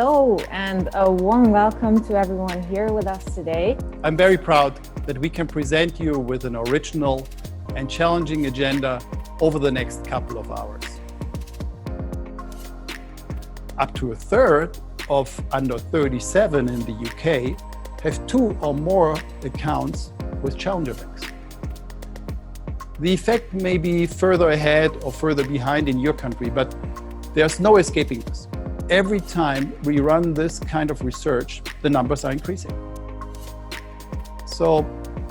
Hello, and a warm welcome to everyone here with us today. I'm very proud that we can present you with an original and challenging agenda over the next couple of hours. Up to a third of under 37 in the UK have 2 or more accounts with challenger banks. The effect may be further ahead or further behind in your country, but there's no escaping this. Every time we run this kind of research, the numbers are increasing. So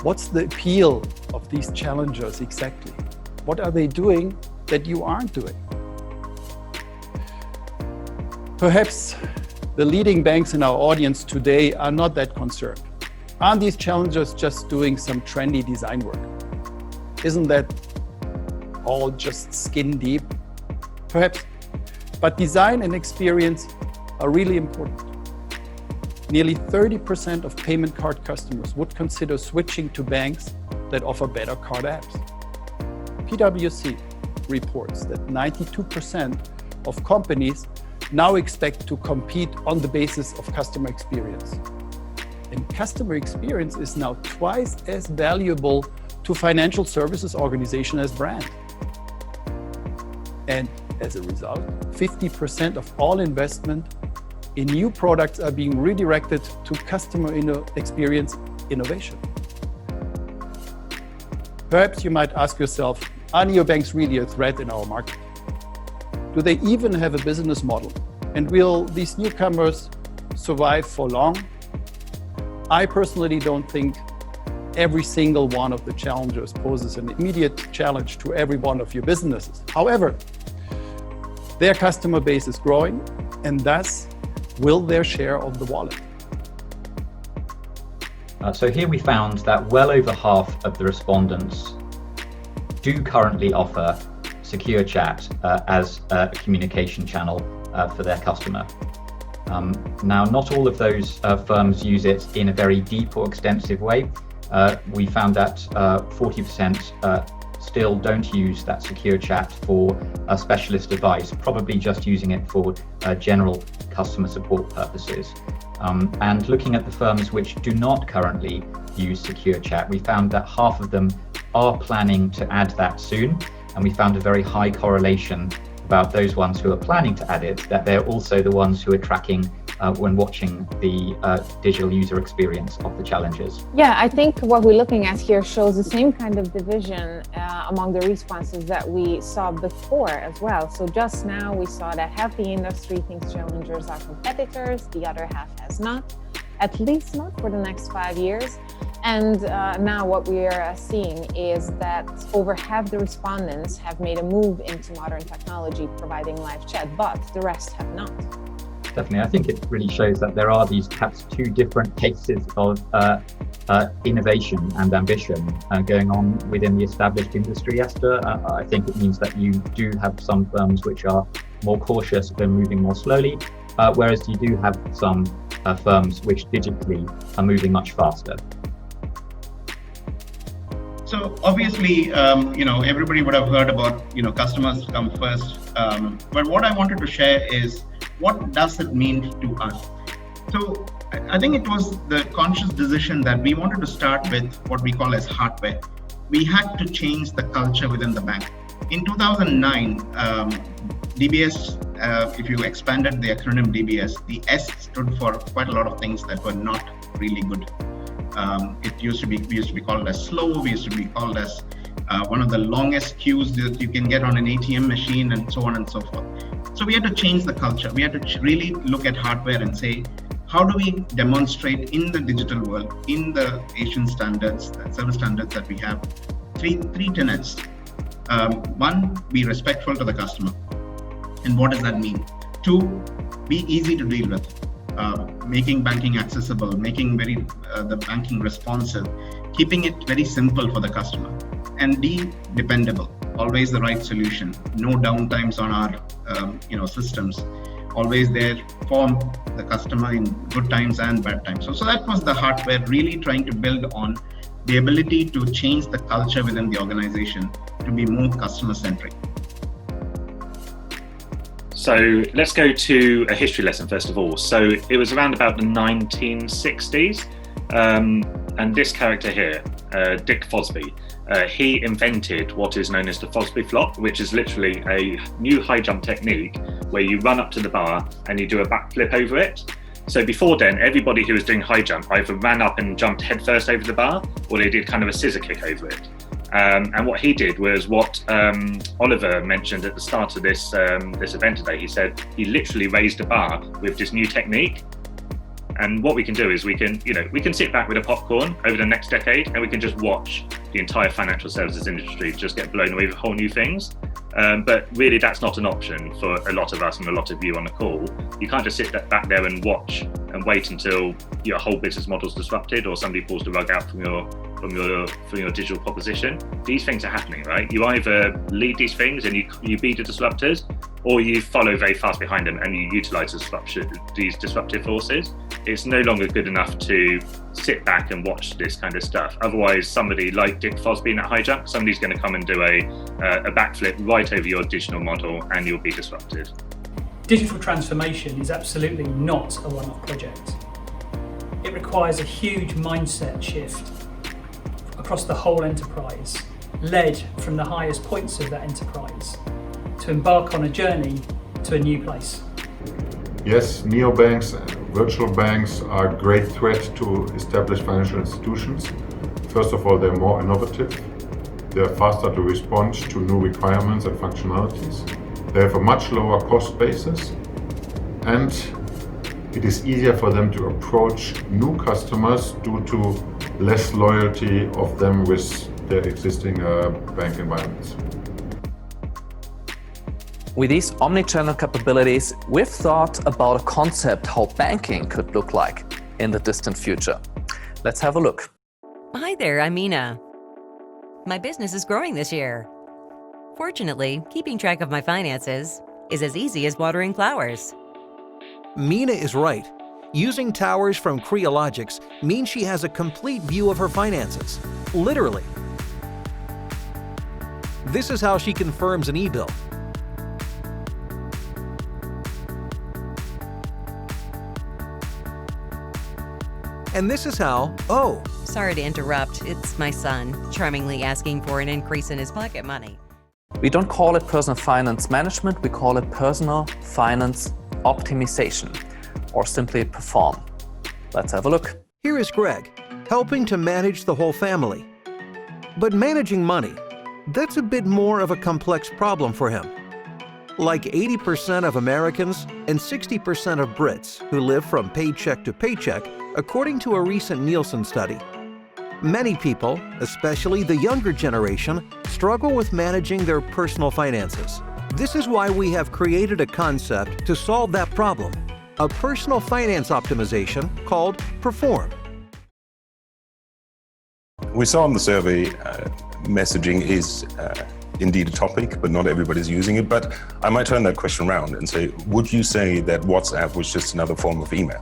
what's the appeal of these challengers exactly? What are they doing that you aren't doing? Perhaps the leading banks in our audience today are not that concerned. Aren't these challengers just doing some trendy design work? Isn't that all just skin deep? Perhaps. But design and experience are really important. Nearly 30% of payment card customers would consider switching to banks that offer better card apps. PwC reports that 92% of companies now expect to compete on the basis of customer experience. And customer experience is now twice as valuable to financial services organization as brand. And as a result, 50% of all investment in new products are being redirected to customer experience innovation. Perhaps you might ask yourself, are neobanks really a threat in our market? Do they even have a business model? And will these newcomers survive for long? I personally don't think every single one of the challengers poses an immediate challenge to every one of your businesses. However, their customer base is growing, and thus will their share of the wallet. So here we found that well over half of the respondents do currently offer secure chat as a communication channel for their customer. Now, not all of those firms use it in a very deep or extensive way. We found that 40% still don't use that secure chat for specialist advice, probably just using it for general customer support purposes. And looking at the firms which do not currently use secure chat, we found that half of them are planning to add that soon. And we found a very high correlation about those ones who are planning to add it, that they're also the ones who are tracking when watching the digital user experience of the challengers. Yeah, I think what we're looking at here shows the same kind of division among the responses that we saw before as well. So just now we saw that half the industry thinks challengers are competitors, the other half has not, at least not for the next 5 years. And now what we are seeing is that over half the respondents have made a move into modern technology, providing live chat, but the rest have not. Definitely, I think it really shows that there are these perhaps 2 different cases of innovation and ambition going on within the established industry, Esther. I think it means that you do have some firms which are more cautious and moving more slowly, whereas you do have some firms which digitally are moving much faster. So obviously, everybody would have heard about, customers come first. But what I wanted to share is, what does it mean to us? So I think it was the conscious decision that we wanted to start with what we call as hardware. We had to change the culture within the bank. In 2009, DBS, if you expanded the acronym DBS, the S stood for quite a lot of things that were not really good. We used to be called as slow. We used to be called as one of the longest queues that you can get on an ATM machine, and so on and so forth. So we had to change the culture. We had to really look at hardware and say, how do we demonstrate in the digital world, in the Asian standards, the service standards that we have, three tenets. One, be respectful to the customer. And what does that mean? 2, be easy to deal with. Making banking accessible, making the banking responsive, keeping it very simple for the customer. And D, dependable, always the right solution, no downtimes on our systems, always there for the customer in good times and bad times. So that was the hardware, really trying to build on the ability to change the culture within the organization to be more customer centric. So let's go to a history lesson first of all. So it was around about the 1960s, and this character here, Dick Fosby, he invented what is known as the Fosby flop, which is literally a new high jump technique where you run up to the bar and you do a backflip over it. So before then, everybody who was doing high jump either ran up and jumped headfirst over the bar, or they did kind of a scissor kick over it. And what he did was what Oliver mentioned at the start of this event today. He said he literally raised the bar with this new technique. And what we can do is we can sit back with a popcorn over the next decade and we can just watch the entire financial services industry just get blown away with whole new things. But really, that's not an option for a lot of us and a lot of you on the call. You can't just sit back there and watch and wait until your whole business model is disrupted or somebody pulls the rug out from your digital proposition. These things are happening, right? You either lead these things and you be the disruptors, or you follow very fast behind them and you utilize these disruptive forces. It's no longer good enough to sit back and watch this kind of stuff. Otherwise, somebody like Dick Fosby in that high jump, somebody's going to come and do a backflip right over your digital model and you'll be disrupted. Digital transformation is absolutely not a one-off project. It requires a huge mindset shift across the whole enterprise, led from the highest points of that enterprise, to embark on a journey to a new place. Yes, neobanks, virtual banks are a great threat to established financial institutions. First of all, they're more innovative. They're faster to respond to new requirements and functionalities. They have a much lower cost basis, and it is easier for them to approach new customers due to less loyalty of them with their existing bank environments. With these omnichannel capabilities, we've thought about a concept how banking could look like in the distant future. Let's have a look. Hi there, I'm Mina. My business is growing this year. Fortunately, keeping track of my finances is as easy as watering flowers. Mina is right. Using towers from CREALOGIX means she has a complete view of her finances, literally. This is how she confirms an e-bill. And this is how, Sorry to interrupt, it's my son, charmingly asking for an increase in his pocket money. We don't call it personal finance management, we call it personal finance optimization, or simply perform. Let's have a look. Here is Greg, helping to manage the whole family. But managing money, that's a bit more of a complex problem for him. Like 80% of Americans and 60% of Brits who live from paycheck to paycheck, according to a recent Nielsen study. Many people, especially the younger generation, struggle with managing their personal finances. This is why we have created a concept to solve that problem, a personal finance optimization called Perform. We saw in the survey messaging is indeed a topic, but not everybody's using it. But I might turn that question around and say, would you say that WhatsApp was just another form of email?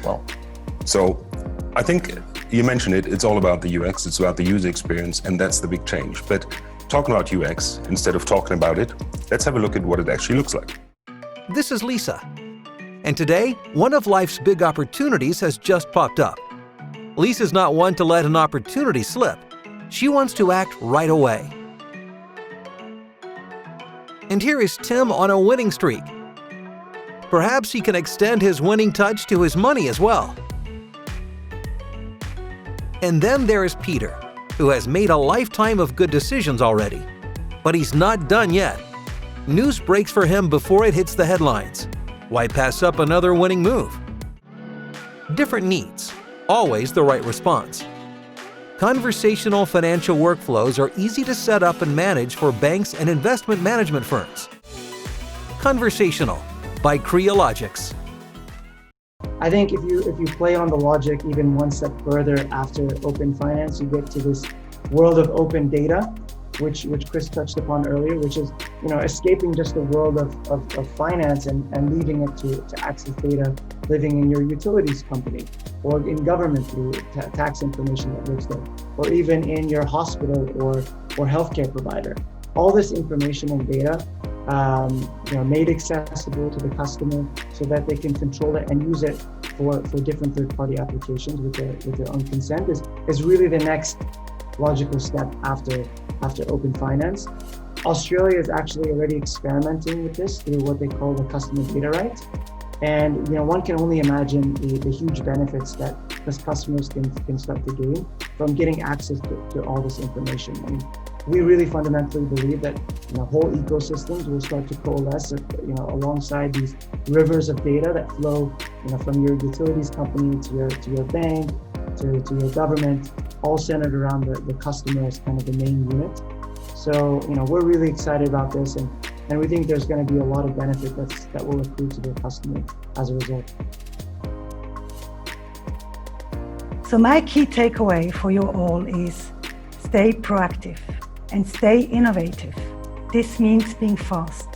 Well, so I think you mentioned it, it's all about the UX, it's about the user experience, and that's the big change. But talking about UX, instead of talking about it, let's have a look at what it actually looks like. This is Lisa. And today, one of life's big opportunities has just popped up. Lisa's not one to let an opportunity slip. She wants to act right away. And here is Tim on a winning streak. Perhaps he can extend his winning touch to his money as well. And then there is Peter, who has made a lifetime of good decisions already. But he's not done yet. News breaks for him before it hits the headlines. Why pass up another winning move? Different needs, always the right response. Conversational financial workflows are easy to set up and manage for banks and investment management firms. Conversational by CREALOGIX. I think if you play on the logic even one step further after open finance, you get to this world of open data, which Chris touched upon earlier, which is escaping just the world of finance and leaving it to access data living in your utilities company or in government through tax information that lives there, or even in your hospital or healthcare provider. All this information and data made accessible to the customer so that they can control it and use it for different third-party applications with their own consent is really the next logical step after open finance. Australia is actually already experimenting with this through what they call the customer data right. And one can only imagine the huge benefits that those customers can start to gain from getting access to all this information. I mean, we really fundamentally believe that whole ecosystems will start to coalesce alongside these rivers of data that flow from your utilities company to your bank to your government, all centered around the customer as kind of the main unit. So we're really excited about this, and we think there's going to be a lot of benefit that will accrue to the customer as a result. So my key takeaway for you all is stay proactive and stay innovative. This means being fast.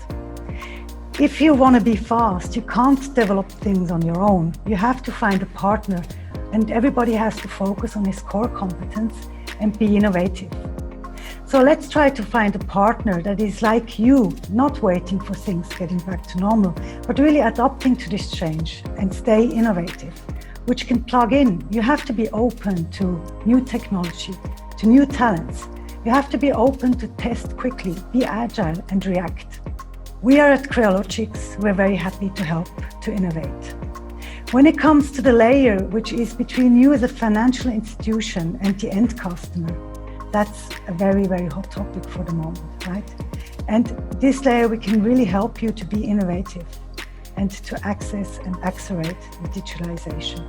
If you want to be fast, you can't develop things on your own. You have to find a partner, and everybody has to focus on his core competence and be innovative. So let's try to find a partner that is like you, not waiting for things getting back to normal, but really adapting to this change and stay innovative, which can plug in. You have to be open to new technology, to new talents. You have to be open to test quickly, be agile and react. We are at CREALOGIX, we're very happy to help to innovate. When it comes to the layer which is between you as a financial institution and the end customer, that's a very, very hot topic for the moment, right? And this layer, we can really help you to be innovative and to access and accelerate the digitalization.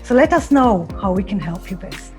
So let us know how we can help you best.